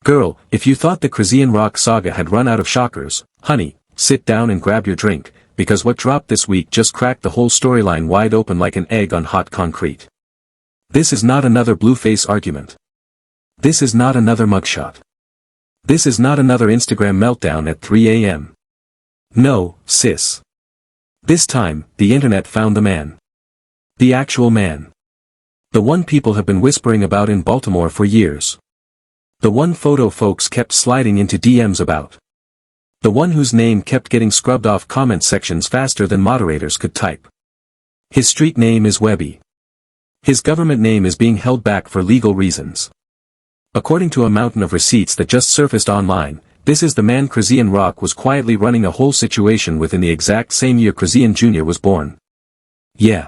Girl, if you thought the Chrisean Rock saga had run out of shockers, honey, sit down and grab your drink, because what dropped this week just cracked the whole storyline wide open like an egg on hot concrete. This is not another Blueface argument. This is not another mugshot. This is not another Instagram meltdown at 3 a.m. No, sis. This time, the internet found the man. The actual man. The one people have been whispering about in Baltimore for years. The one photo folks kept sliding into DMs about. The one whose name kept getting scrubbed off comment sections faster than moderators could type. His street name is Webby. His government name is being held back for legal reasons. According to a mountain of receipts that just surfaced online, this is the man Chrisean Rock was quietly running a whole situation with in the exact same year Chrisean Junior was born. Yeah.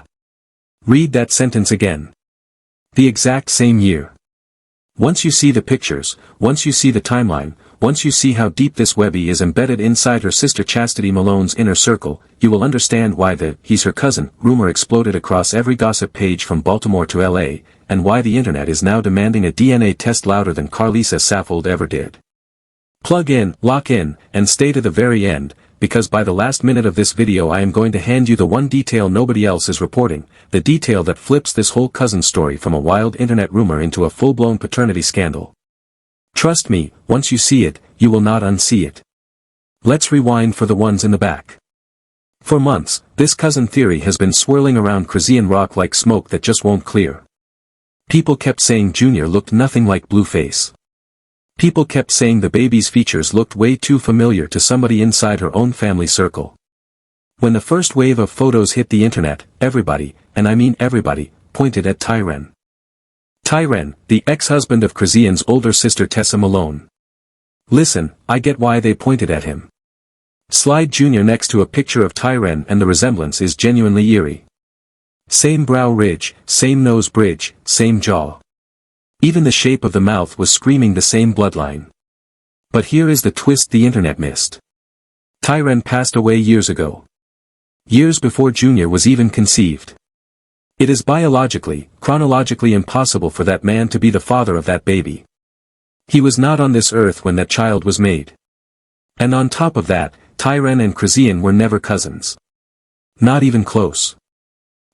Read that sentence again. The exact same year. Once you see the pictures, once you see the timeline, once you see how deep this Webby is embedded inside her sister Chastity Malone's inner circle, you will understand why the "he's her cousin" rumor exploded across every gossip page from Baltimore to LA, and why the internet is now demanding a DNA test louder than Carlisa Saffold ever did. Plug in, lock in, and stay to the very end, because by the last minute of this video I am going to hand you the one detail nobody else is reporting, the detail that flips this whole cousin story from a wild internet rumor into a full-blown paternity scandal. Trust me, once you see it, you will not unsee it. Let's rewind for the ones in the back. For months, this cousin theory has been swirling around Chrisean Rock like smoke that just won't clear. People kept saying Junior looked nothing like Blueface. People kept saying the baby's features looked way too familiar to somebody inside her own family circle. When the first wave of photos hit the internet, everybody, and I mean everybody, pointed at Tyren. Tyren, the ex-husband of Chrisean's older sister Tessa Malone. Listen, I get why they pointed at him. Slide Junior next to a picture of Tyren and the resemblance is genuinely eerie. Same brow ridge, same nose bridge, same jaw. Even the shape of the mouth was screaming the same bloodline. But here is the twist the internet missed. Tyren passed away years ago. Years before Junior was even conceived. It is biologically, chronologically impossible for that man to be the father of that baby. He was not on this earth when that child was made. And on top of that, Tyren and Chrisean were never cousins. Not even close.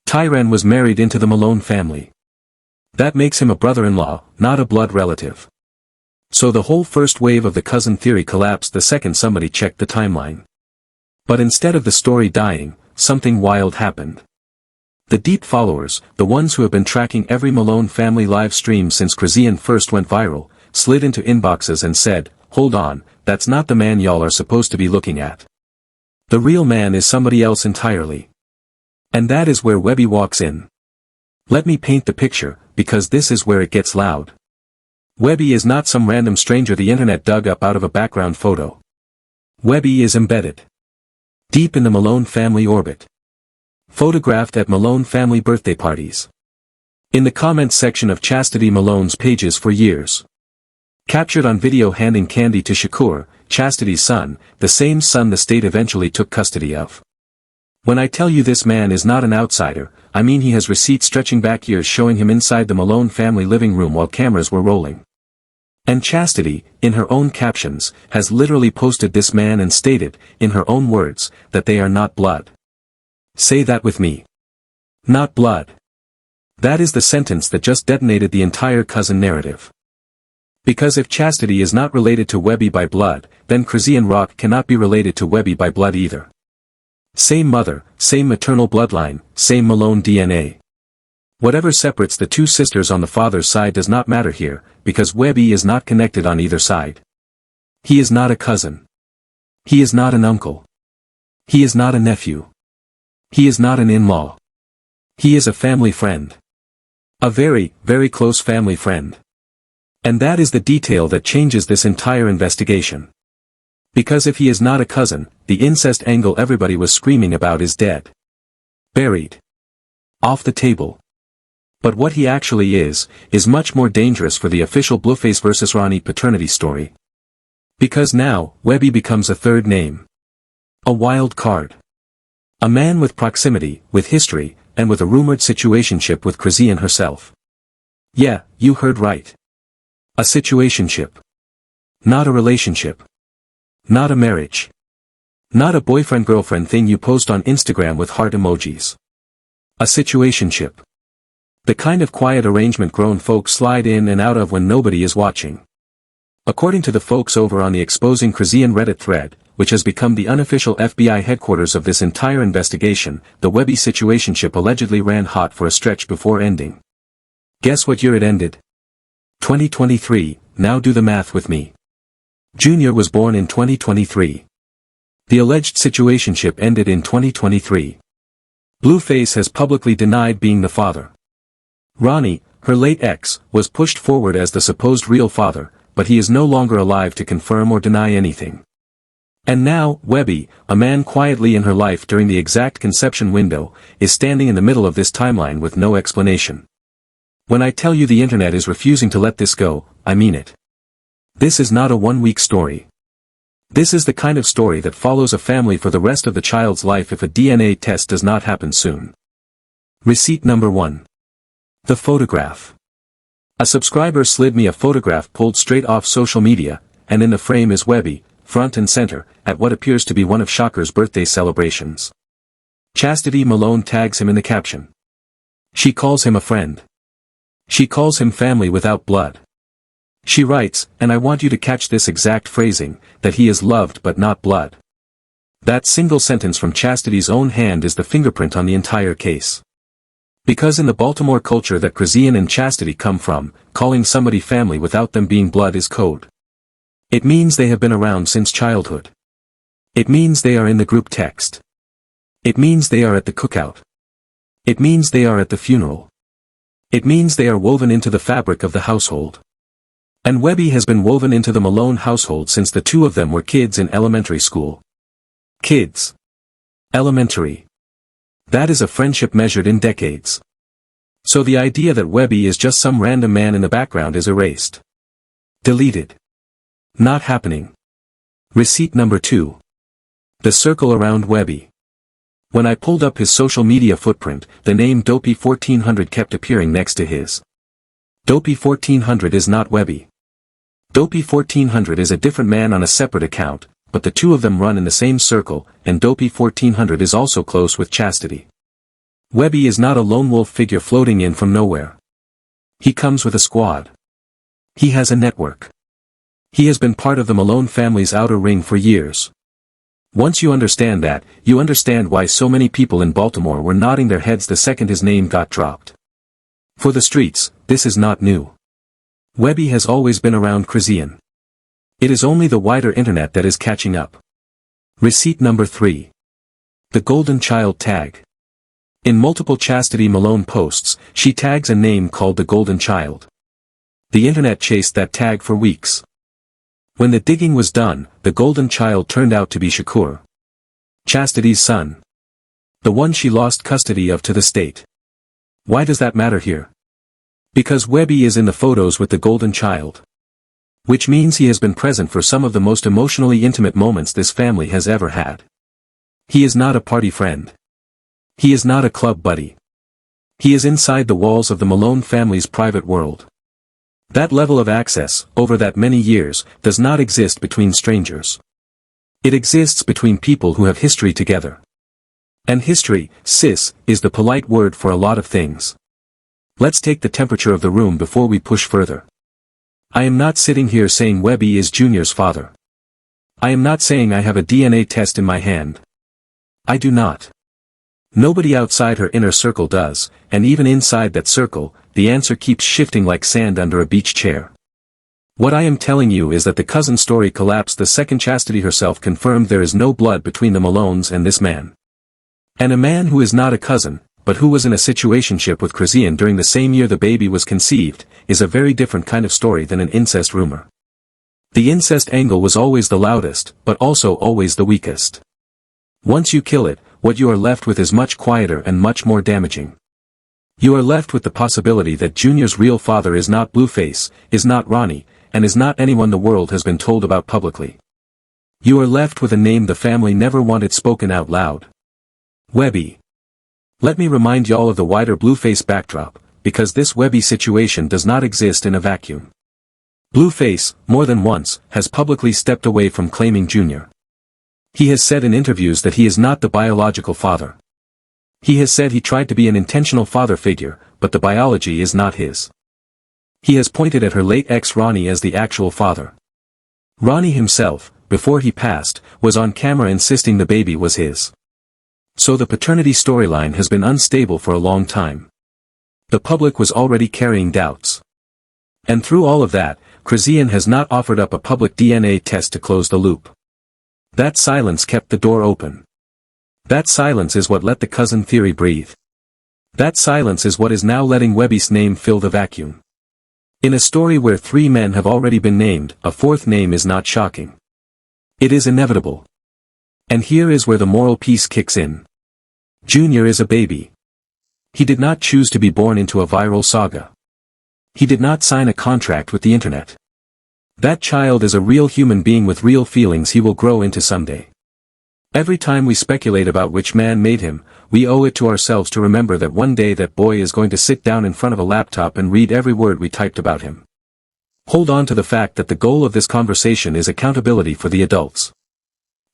Tyren was married into the Malone family. That makes him a brother-in-law, not a blood relative. So the whole first wave of the cousin theory collapsed the second somebody checked the timeline. But instead of the story dying, something wild happened. The deep followers, the ones who have been tracking every Malone family live stream since Chrisean first went viral, slid into inboxes and said, "Hold on, that's not the man y'all are supposed to be looking at. The real man is somebody else entirely." And that is where Webby walks in. Let me paint the picture, because this is where it gets loud. Webby is not some random stranger the internet dug up out of a background photo. Webby is embedded deep in the Malone family orbit. Photographed at Malone family birthday parties. In the comments section of Chastity Malone's pages for years. Captured on video handing candy to Shakur, Chastity's son, the same son the state eventually took custody of. When I tell you this man is not an outsider, I mean he has receipts stretching back years showing him inside the Malone family living room while cameras were rolling. And Chastity, in her own captions, has literally posted this man and stated, in her own words, that they are not blood. Say that with me. Not blood. That is the sentence that just detonated the entire cousin narrative. Because if Chastity is not related to Webby by blood, then Chrisean Rock cannot be related to Webby by blood either. Same mother, same maternal bloodline, same Malone DNA. Whatever separates the two sisters on the father's side does not matter here, because Webby is not connected on either side. He is not a cousin. He is not an uncle. He is not a nephew. He is not an in-law. He is a family friend. A very, very close family friend. And that is the detail that changes this entire investigation. Because if he is not a cousin, the incest angle everybody was screaming about is dead. Buried. Off the table. But what he actually is much more dangerous for the official Blueface vs Ronnie paternity story. Because now, Webby becomes a third name. A wild card. A man with proximity, with history, and with a rumored situationship with Chrisean herself. Yeah, you heard right. A situationship. Not a relationship. Not a marriage. Not a boyfriend-girlfriend thing you post on Instagram with heart emojis. A situationship. The kind of quiet arrangement grown folks slide in and out of when nobody is watching. According to the folks over on the Exposing Chrisean Reddit thread, which has become the unofficial FBI headquarters of this entire investigation, the Webbie situationship allegedly ran hot for a stretch before ending. Guess what year it ended? 2023, now do the math with me. Junior was born in 2023. The alleged situationship ended in 2023. Blueface has publicly denied being the father. Ronnie, her late ex, was pushed forward as the supposed real father, but he is no longer alive to confirm or deny anything. And now, Webbie, a man quietly in her life during the exact conception window, is standing in the middle of this timeline with no explanation. When I tell you the internet is refusing to let this go, I mean it. This is not a one-week story. This is the kind of story that follows a family for the rest of the child's life if a DNA test does not happen soon. Receipt number 1. The photograph. A subscriber slid me a photograph pulled straight off social media, and in the frame is Webbie, front and center, at what appears to be one of Shocker's birthday celebrations. Chastity Malone tags him in the caption. She calls him a friend. She calls him family without blood. She writes, and I want you to catch this exact phrasing, that he is loved but not blood. That single sentence from Chastity's own hand is the fingerprint on the entire case. Because in the Baltimore culture that Chrisean and Chastity come from, calling somebody family without them being blood is code. It means they have been around since childhood. It means they are in the group text. It means they are at the cookout. It means they are at the funeral. It means they are woven into the fabric of the household. And Webbie has been woven into the Malone household since the two of them were kids in elementary school. Kids. Elementary. That is a friendship measured in decades. So the idea that Webbie is just some random man in the background is erased. Deleted. Not happening. Receipt number 2. The circle around Webbie. When I pulled up his social media footprint, the name Dopey1400 kept appearing next to his. Dopey1400 is not Webbie. Dopey1400 is a different man on a separate account, but the two of them run in the same circle, and Dopey1400 is also close with Chastity. Webbie is not a lone wolf figure floating in from nowhere. He comes with a squad. He has a network. He has been part of the Malone family's outer ring for years. Once you understand that, you understand why so many people in Baltimore were nodding their heads the second his name got dropped. For the streets, this is not new. Webbie has always been around Chrisean. It is only the wider internet that is catching up. Receipt number 3. The Golden Child tag. In multiple Chastity Malone posts, she tags a name called the Golden Child. The internet chased that tag for weeks. When the digging was done, the Golden Child turned out to be Shakur. Chastity's son. The one she lost custody of to the state. Why does that matter here? Because Webbie is in the photos with the Golden Child. Which means he has been present for some of the most emotionally intimate moments this family has ever had. He is not a party friend. He is not a club buddy. He is inside the walls of the Malone family's private world. That level of access, over that many years, does not exist between strangers. It exists between people who have history together. And history, sis, is the polite word for a lot of things. Let's take the temperature of the room before we push further. I am not sitting here saying Webbie is Junior's father. I am not saying I have a DNA test in my hand. I do not. Nobody outside her inner circle does, and even inside that circle, the answer keeps shifting like sand under a beach chair. What I am telling you is that the cousin story collapsed the second Chastity herself confirmed there is no blood between the Malones and this man. And a man who is not a cousin, but who was in a situationship with Chrisean during the same year the baby was conceived, is a very different kind of story than an incest rumor. The incest angle was always the loudest, but also always the weakest. Once you kill it, what you are left with is much quieter and much more damaging. You are left with the possibility that Junior's real father is not Blueface, is not Ronnie, and is not anyone the world has been told about publicly. You are left with a name the family never wanted spoken out loud. Webbie. Let me remind y'all of the wider Blueface backdrop, because this Webbie situation does not exist in a vacuum. Blueface, more than once, has publicly stepped away from claiming Junior. He has said in interviews that he is not the biological father. He has said he tried to be an intentional father figure, but the biology is not his. He has pointed at her late ex Ronnie as the actual father. Ronnie himself, before he passed, was on camera insisting the baby was his. So the paternity storyline has been unstable for a long time. The public was already carrying doubts. And through all of that, Chrisean has not offered up a public DNA test to close the loop. That silence kept the door open. That silence is what let the cousin theory breathe. That silence is what is now letting Webbie's name fill the vacuum. In a story where 3 men have already been named, a 4th name is not shocking. It is inevitable. And here is where the moral piece kicks in. Junior is a baby. He did not choose to be born into a viral saga. He did not sign a contract with the internet. That child is a real human being with real feelings he will grow into someday. Every time we speculate about which man made him, we owe it to ourselves to remember that one day that boy is going to sit down in front of a laptop and read every word we typed about him. Hold on to the fact that the goal of this conversation is accountability for the adults.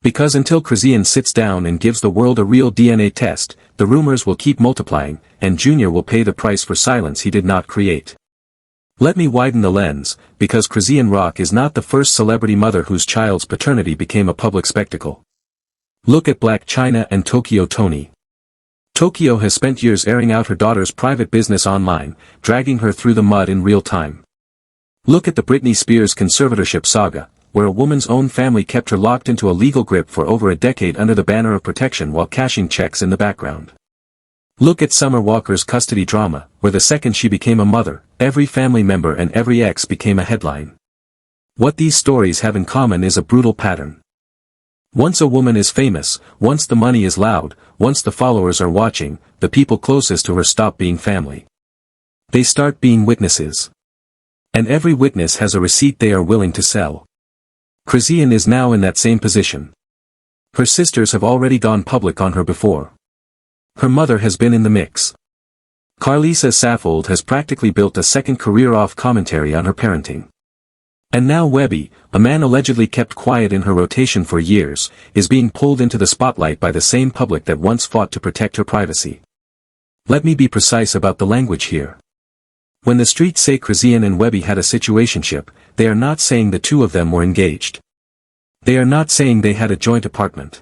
Because until Chrisean sits down and gives the world a real DNA test, the rumors will keep multiplying, and Junior will pay the price for silence he did not create. Let me widen the lens, because Chrisean Rock is not the first celebrity mother whose child's paternity became a public spectacle. Look at Blac Chyna and Tokyo Toni. Tokyo has spent years airing out her daughter's private business online, dragging her through the mud in real time. Look at the Britney Spears conservatorship saga, where a woman's own family kept her locked into a legal grip for over a decade under the banner of protection while cashing checks in the background. Look at Summer Walker's custody drama, where the second she became a mother, every family member and every ex became a headline. What these stories have in common is a brutal pattern. Once a woman is famous, once the money is loud, once the followers are watching, the people closest to her stop being family. They start being witnesses. And every witness has a receipt they are willing to sell. Chrisean is now in that same position. Her sisters have already gone public on her before. Her mother has been in the mix. Carlisa Saffold has practically built a second career off commentary on her parenting. And now Webbie, a man allegedly kept quiet in her rotation for years, is being pulled into the spotlight by the same public that once fought to protect her privacy. Let me be precise about the language here. When the streets say Chrisean and Webbie had a situationship, they are not saying the two of them were engaged. They are not saying they had a joint apartment.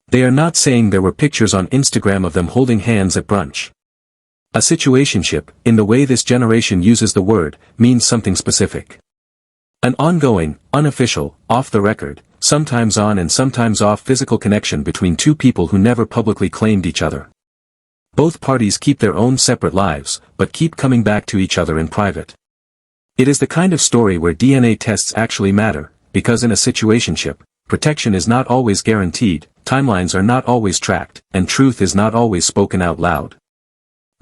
They are not saying there were pictures on Instagram of them holding hands at brunch. A situationship, in the way this generation uses the word, means something specific. An ongoing, unofficial, off-the-record, sometimes on and sometimes off physical connection between two people who never publicly claimed each other. Both parties keep their own separate lives, but keep coming back to each other in private. It is the kind of story where DNA tests actually matter, because in a situationship, protection is not always guaranteed, timelines are not always tracked, and truth is not always spoken out loud.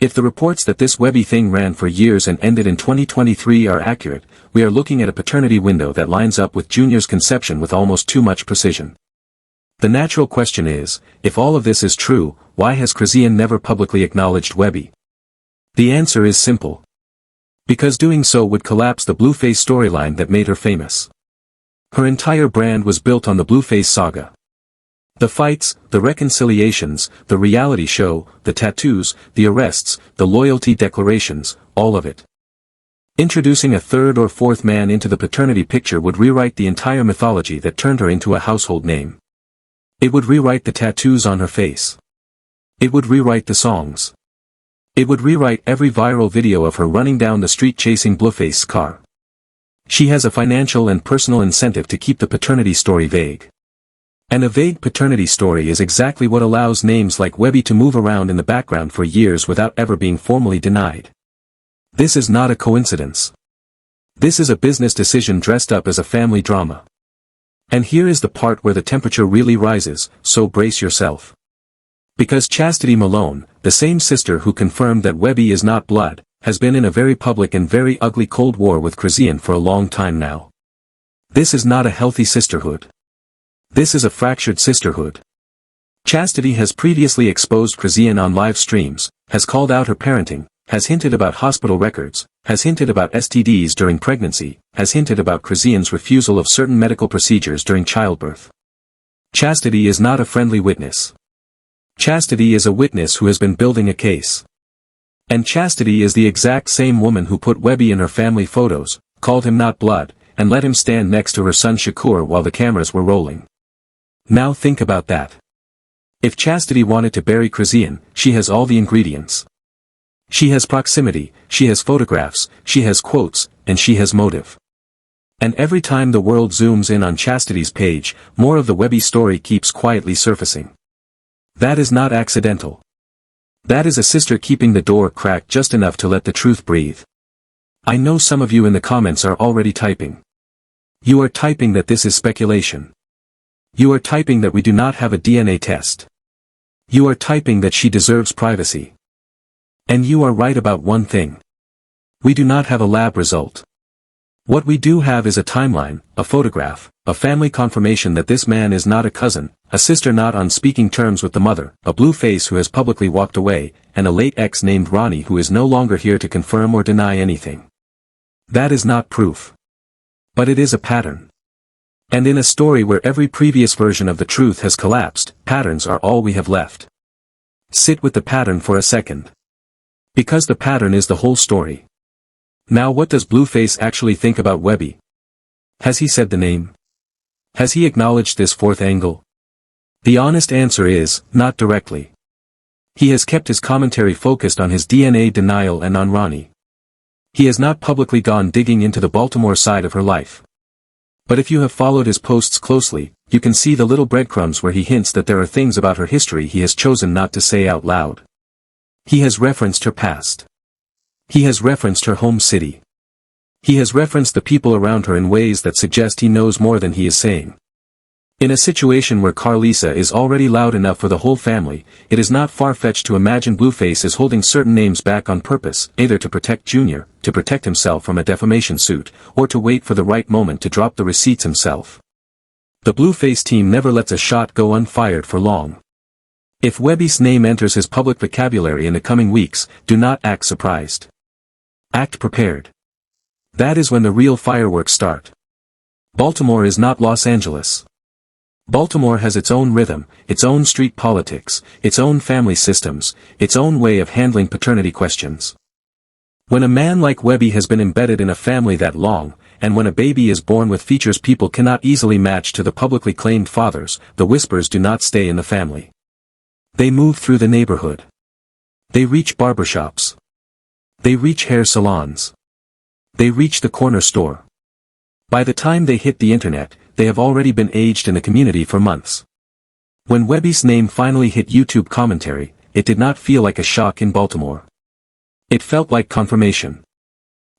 If the reports that this Webbie thing ran for years and ended in 2023 are accurate, we are looking at a paternity window that lines up with Junior's conception with almost too much precision. The natural question is, if all of this is true, why has Chrisean never publicly acknowledged Webbie? The answer is simple. Because doing so would collapse the Blueface storyline that made her famous. Her entire brand was built on the Blueface saga. The fights, the reconciliations, the reality show, the tattoos, the arrests, the loyalty declarations, all of it. Introducing a third or fourth man into the paternity picture would rewrite the entire mythology that turned her into a household name. It would rewrite the tattoos on her face. It would rewrite the songs. It would rewrite every viral video of her running down the street chasing Blueface's car. She has a financial and personal incentive to keep the paternity story vague. And a vague paternity story is exactly what allows names like Webbie to move around in the background for years without ever being formally denied. This is not a coincidence. This is a business decision dressed up as a family drama. And here is the part where the temperature really rises, so brace yourself. Because Chastity Malone, the same sister who confirmed that Webbie is not blood, has been in a very public and very ugly Cold War with Chrisean for a long time now. This is not a healthy sisterhood. This is a fractured sisterhood. Chastity has previously exposed Chrisean on live streams, has called out her parenting, has hinted about hospital records, has hinted about STDs during pregnancy, has hinted about Chrisean's refusal of certain medical procedures during childbirth. Chastity is not a friendly witness. Chastity is a witness who has been building a case. And Chastity is the exact same woman who put Webby in her family photos, called him not blood, and let him stand next to her son Shakur while the cameras were rolling. Now think about that. If Chastity wanted to bury Chrisean, she has all the ingredients. She has proximity, she has photographs, she has quotes, and she has motive. And every time the world zooms in on Chastity's page, more of the Webby story keeps quietly surfacing. That is not accidental. That is a sister keeping the door cracked just enough to let the truth breathe. I know some of you in the comments are already typing. You are typing that this is speculation. You are typing that we do not have a DNA test. You are typing that she deserves privacy. And you are right about one thing. We do not have a lab result. What we do have is a timeline, a photograph, a family confirmation that this man is not a cousin, a sister not on speaking terms with the mother, a Blueface who has publicly walked away, and a late ex named Ronnie who is no longer here to confirm or deny anything. That is not proof. But it is a pattern. And in a story where every previous version of the truth has collapsed, patterns are all we have left. Sit with the pattern for a second. Because the pattern is the whole story. Now what does Blueface actually think about Webby? Has he said the name? Has he acknowledged this fourth angle? The honest answer is, not directly. He has kept his commentary focused on his DNA denial and on Ronnie. He has not publicly gone digging into the Baltimore side of her life. But if you have followed his posts closely, you can see the little breadcrumbs where he hints that there are things about her history he has chosen not to say out loud. He has referenced her past. He has referenced her home city. He has referenced the people around her in ways that suggest he knows more than he is saying. In a situation where Carlisa is already loud enough for the whole family, it is not far-fetched to imagine Blueface is holding certain names back on purpose, either to protect Junior, to protect himself from a defamation suit, or to wait for the right moment to drop the receipts himself. The Blueface team never lets a shot go unfired for long. If Webby's name enters his public vocabulary in the coming weeks, do not act surprised. Act prepared. That is when the real fireworks start. Baltimore is not Los Angeles. Baltimore has its own rhythm, its own street politics, its own family systems, its own way of handling paternity questions. When a man like Webby has been embedded in a family that long, and when a baby is born with features people cannot easily match to the publicly claimed fathers, the whispers do not stay in the family. They move through the neighborhood. They reach barbershops. They reach hair salons. They reach the corner store. By the time they hit the internet, they have already been aged in the community for months. When Webby's name finally hit YouTube commentary, it did not feel like a shock in Baltimore. It felt like confirmation.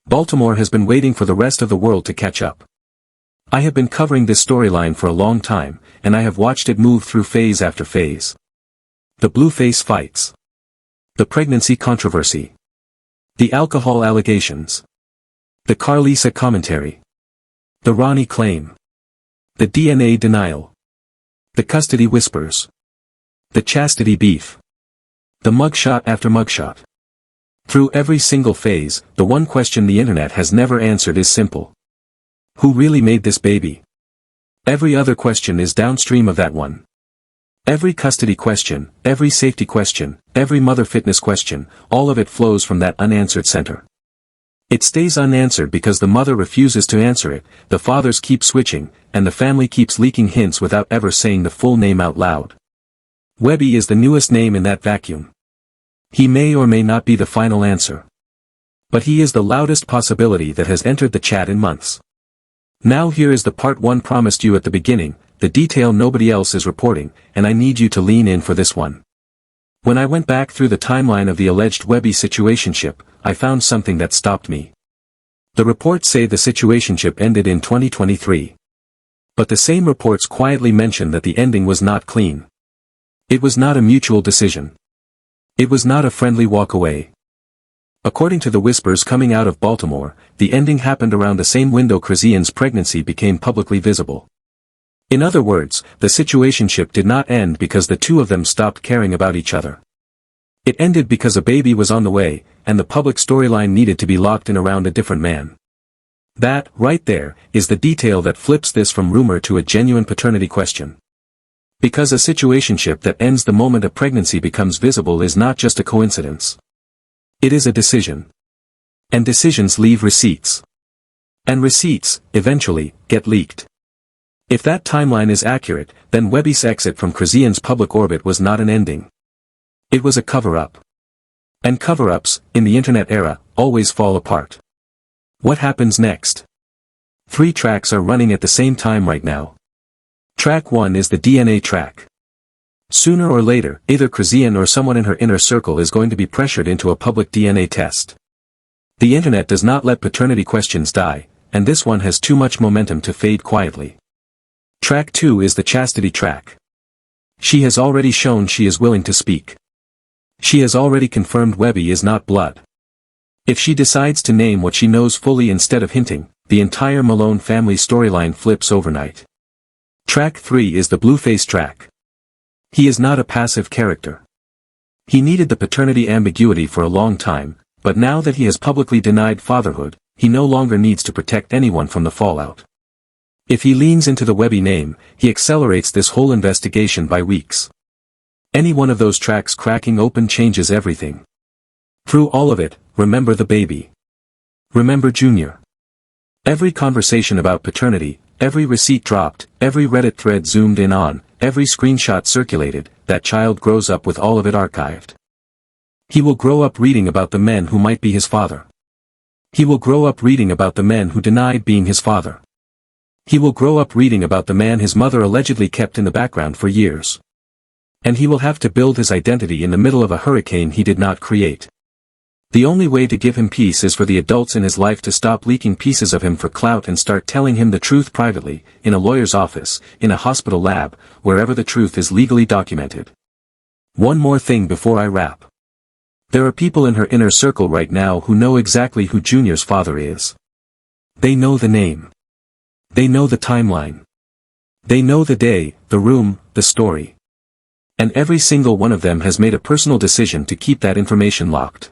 Baltimore has been waiting for the rest of the world to catch up. I have been covering this storyline for a long time, and I have watched it move through phase after phase. The Blueface fights. The pregnancy controversy. The alcohol allegations. The Carlisa commentary. The Ronnie claim. The DNA denial. The custody whispers. The chastity beef. The mugshot after mugshot. Through every single phase, the one question the internet has never answered is simple. Who really made this baby? Every other question is downstream of that one. Every custody question, every safety question, every mother fitness question, all of it flows from that unanswered center. It stays unanswered because the mother refuses to answer it, the fathers keep switching, and the family keeps leaking hints without ever saying the full name out loud. Webby is the newest name in that vacuum. He may or may not be the final answer. But he is the loudest possibility that has entered the chat in months. Now here is the part 1 promised you at the beginning, the detail nobody else is reporting, and I need you to lean in for this one. When I went back through the timeline of the alleged Webby situationship, I found something that stopped me. The reports say the situationship ended in 2023. But the same reports quietly mention that the ending was not clean. It was not a mutual decision. It was not a friendly walk away. According to the whispers coming out of Baltimore, the ending happened around the same window Chrisean's pregnancy became publicly visible. In other words, the situationship did not end because the two of them stopped caring about each other. It ended because a baby was on the way, and the public storyline needed to be locked in around a different man. That, right there, is the detail that flips this from rumor to a genuine paternity question. Because a situationship that ends the moment a pregnancy becomes visible is not just a coincidence. It is a decision. And decisions leave receipts. And receipts, eventually, get leaked. If that timeline is accurate, then Webbie's exit from Chrisean's public orbit was not an ending. It was a cover-up. And cover-ups, in the internet era, always fall apart. What happens next? 3 tracks are running at the same time right now. Track 1 is the DNA track. Sooner or later, either Chrisean or someone in her inner circle is going to be pressured into a public DNA test. The internet does not let paternity questions die, and this one has too much momentum to fade quietly. Track 2 is the chastity track. She has already shown she is willing to speak. She has already confirmed Webbie is not blood. If she decides to name what she knows fully instead of hinting, the entire Malone family storyline flips overnight. Track 3 is the Blueface track. He is not a passive character. He needed the paternity ambiguity for a long time, but now that he has publicly denied fatherhood, he no longer needs to protect anyone from the fallout. If he leans into the Webbie name, he accelerates this whole investigation by weeks. Any one of those tracks cracking open changes everything. Through all of it, remember the baby. Remember Junior. Every conversation about paternity, every receipt dropped, every Reddit thread zoomed in on, every screenshot circulated, that child grows up with all of it archived. He will grow up reading about the men who might be his father. He will grow up reading about the men who denied being his father. He will grow up reading about the man his mother allegedly kept in the background for years. And he will have to build his identity in the middle of a hurricane he did not create. The only way to give him peace is for the adults in his life to stop leaking pieces of him for clout and start telling him the truth privately, in a lawyer's office, in a hospital lab, wherever the truth is legally documented. One more thing before I wrap. There are people in her inner circle right now who know exactly who Junior's father is. They know the name. They know the timeline. They know the day, the room, the story. And every single one of them has made a personal decision to keep that information locked.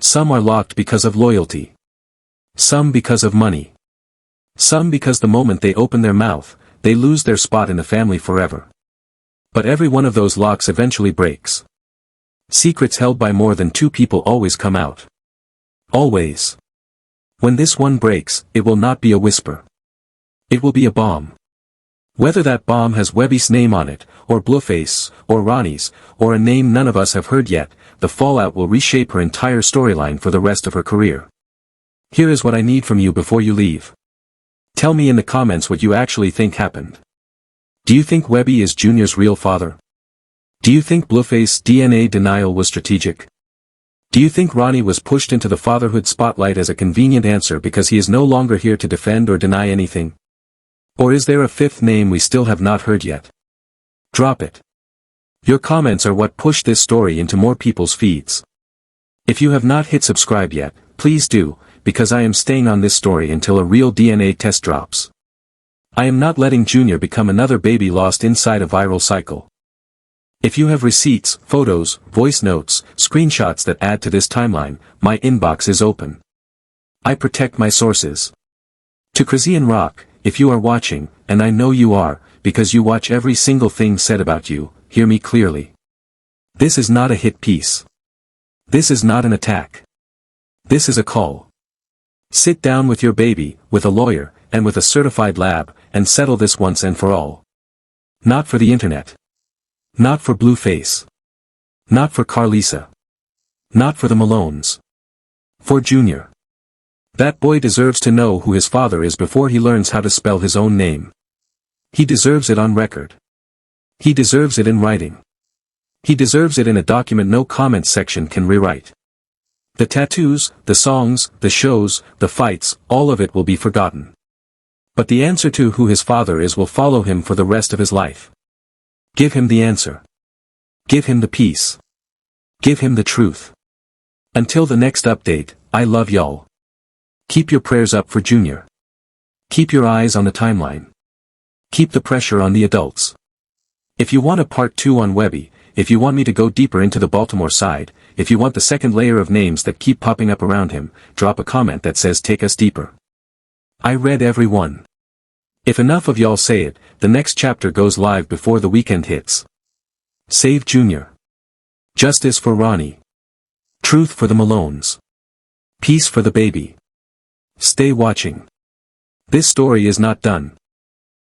Some are locked because of loyalty. Some because of money. Some because the moment they open their mouth, they lose their spot in the family forever. But every one of those locks eventually breaks. Secrets held by more than 2 people always come out. Always. When this one breaks, it will not be a whisper. It will be a bomb. Whether that bomb has Webbie's name on it, or Blueface, or Ronnie's, or a name none of us have heard yet, the fallout will reshape her entire storyline for the rest of her career. Here is what I need from you before you leave. Tell me in the comments what you actually think happened. Do you think Webbie is Junior's real father? Do you think Blueface's DNA denial was strategic? Do you think Ronnie was pushed into the fatherhood spotlight as a convenient answer because he is no longer here to defend or deny anything? Or is there a 5th name we still have not heard yet? Drop it. Your comments are what push this story into more people's feeds. If you have not hit subscribe yet, please do, because I am staying on this story until a real DNA test drops. I am not letting Junior become another baby lost inside a viral cycle. If you have receipts, photos, voice notes, screenshots that add to this timeline, my inbox is open. I protect my sources. To Chrisean Rock, if you are watching, and I know you are, because you watch every single thing said about you, hear me clearly. This is not a hit piece. This is not an attack. This is a call. Sit down with your baby, with a lawyer, and with a certified lab, and settle this once and for all. Not for the internet. Not for Blueface. Not for Carlisa. Not for the Malones. For Junior. That boy deserves to know who his father is before he learns how to spell his own name. He deserves it on record. He deserves it in writing. He deserves it in a document no comment section can rewrite. The tattoos, the songs, the shows, the fights, all of it will be forgotten. But the answer to who his father is will follow him for the rest of his life. Give him the answer. Give him the peace. Give him the truth. Until the next update, I love y'all. Keep your prayers up for Junior. Keep your eyes on the timeline. Keep the pressure on the adults. If you want a part 2 on Webbie, if you want me to go deeper into the Baltimore side, if you want the second layer of names that keep popping up around him, drop a comment that says take us deeper. I read every one. If enough of y'all say it, the next chapter goes live before the weekend hits. Save Junior. Justice for Ronnie. Truth for the Malones. Peace for the baby. Stay watching. This story is not done.